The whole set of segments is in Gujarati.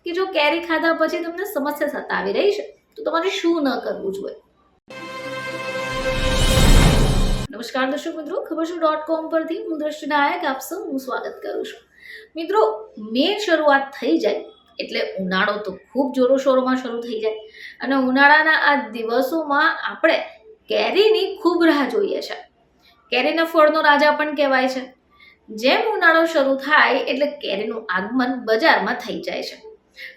કે જો કેરી ખાધા પછી તમને સમસ્યા સતાવી રહી છે તો તમારે શું ન કરવું જોઈએ। નમસ્કાર દર્શક મિત્રો, ખબરશું.com પરથી હું દ્રષ્ટિ નાયક આપ સૌનું સ્વાગત કરું છું। મિત્રો, મે શરૂઆત થઈ જાય એટલે ઉનાળો તો ખૂબ જોરોશોરોમાં શરૂ થઈ જાય અને ઉનાળાના આ દિવસોમાં આપણે કેરીની ખૂબ રાહ જોઈએ છે। કેરીના ફળનો રાજા પણ કહેવાય છે। જેમ ઉનાળો શરૂ થાય એટલે કેરીનું આગમન બજારમાં થઈ જાય છે।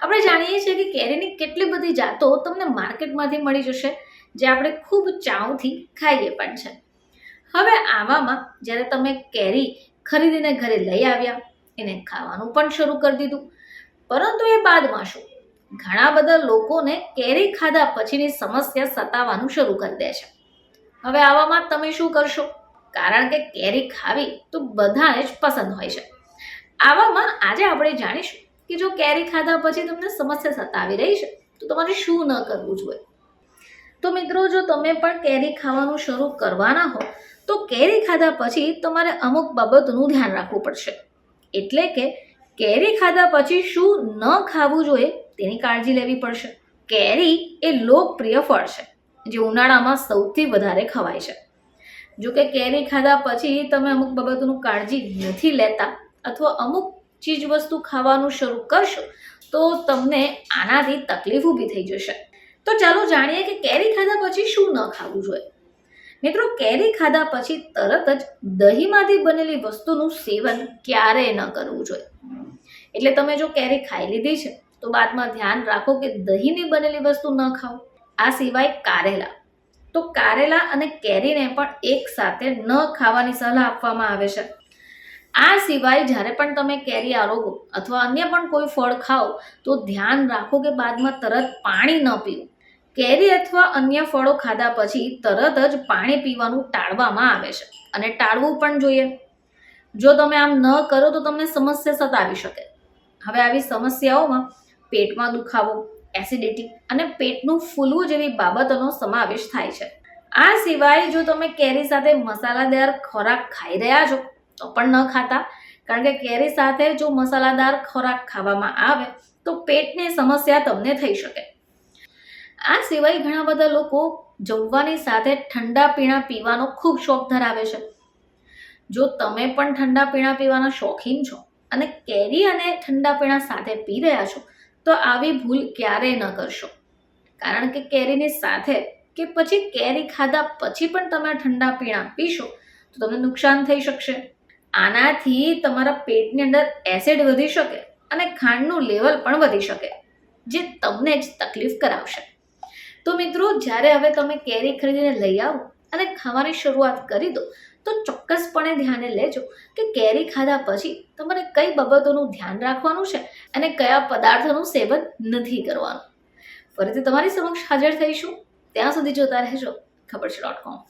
આપણે જાણીએ છીએ કે કેરીની કેટલી બધી જાતો તમને માર્કેટમાંથી મળી જશે, જે આપણે ખૂબ ચાવથી ખાઈએ પણ છે। હવે આવામાં જ્યારે તમે કેરી ખરીદીને ઘરે લઈ આવ્યા, એને ખાવાનું પણ શરૂ કરી દીધું, પરંતુ એ બાદમાં શું? ઘણા બધા લોકોને કેરી ખાધા પછીની સમસ્યા સતાવવાનું શરૂ કરી દે છે। હવે આવામાં તમે શું કરશો? કારણ કે કેરી ખાવી તો બધાને જ પસંદ હોય છે। આવામાં આજે આપણે જાણીશું કે જો કેરી ખાધા પછી તમને સમસ્યા સતાવી રહી છે તો તમારે શું ન કરવું જોઈએ। તો મિત્રો, જો તમે પણ કેરી ખાવાનું શરૂ કરવાના હો તો કેરી ખાધા પછી તમારે અમુક બાબતોનું ધ્યાન રાખવું પડશે। એટલે કે કેરી ખાધા પછી શું ન ખાવું જોઈએ તેની કાળજી લેવી પડશે। કેરી એ લોકપ્રિય ફળ છે જે ઉનાળામાં સૌથી વધારે ખવાય છે। જો કે કેરી ખાધા પછી તમે અમુક બાબતોનું કાળજી નથી લેતા અથવા અમુક ચીજ વસ્તુ ખાવાનું શરૂ કરશો તો તમને આનાથી તકલીફ ઊભી થઈ જશે। તો ચાલો જાણીએ કે કેરી ખાધા પછી શું ન ખાવું જોઈએ। મિત્રો, કેરી ખાધા પછી તરત જ દહીંમાંથી બનેલી વસ્તુનું સેવન ક્યારેય ન કરવું જોઈએ। એટલે તમે જો કેરી ખાઈ લીધી છે તો બાદમાં ધ્યાન રાખો કે દહીંની બનેલી વસ્તુ ન ખાઓ। આ સિવાય કારેલા, તો કારેલા અને કેરીને પણ એક સાથે ન ખાવાની સલાહ આપવામાં આવે છે। આ સિવાય જ્યારે પણ તમે કેરી આરોગો અથવા અન્ય પણ કોઈ ફળ ખાઓ તો ધ્યાન રાખો કે બાદમાં તરત પાણી ન પીવું। કેરી અથવા અન્ય ફળો ખાધા પછી તરત જ પાણી પીવાનું ટાળવામાં આવે છે અને ટાળવું પણ જોઈએ। જો તમે આમ ન કરો તો તમને સમસ્યા સતાવી શકે। હવે આવી સમસ્યાઓમાં પેટમાં દુખાવો, એસિડિટી અને પેટનું ફૂલવું જેવી બાબતોનો સમાવેશ થાય છે। આ સિવાય જો તમે કેરી સાથે મસાલાદાર ખોરાક ખાઈ રહ્યા છો તો પણ ન ખાતા, કારણ કે કેરી સાથે જો મસાલાદાર ખોરાક ખાવામાં આવે તો પેટની સમસ્યા તમને થઈ શકે। આ સિવાય ઘણા બધા લોકો જમવાની સાથે ઠંડા પીણા પીવાનો ખૂબ શોખ ધરાવે છે। જો તમે પણ ઠંડા પીણા પીવાના શોખીન છો અને કેરી અને ઠંડા પીણા સાથે પી રહ્યા છો તો આવી ભૂલ ક્યારેય ન કરશો। કારણ કે કેરીની સાથે કે પછી કેરી ખાધા પછી પણ તમે ઠંડા પીણા પીશો તો તમને નુકસાન થઈ શકશે। આનાથી તમારા પેટની અંદર એસિડ વધી શકે અને ખાંડનું લેવલ પણ વધી શકે, જે તમને જ તકલીફ કરાવશે। તો મિત્રો, જ્યારે હવે તમે કેરી ખરીદીને લઈ આવો અને ખાવાની શરૂઆત કરી દો તો ચોક્કસપણે ધ્યાને લેજો કે કેરી ખાધા પછી તમારે કઈ બાબતોનું ધ્યાન રાખવાનું છે અને કયા પદાર્થોનું સેવન નથી કરવાનું। ફરીથી તમારી સમક્ષ હાજર થઈશું, ત્યાં સુધી જોતા રહેજો ખબરશું.com।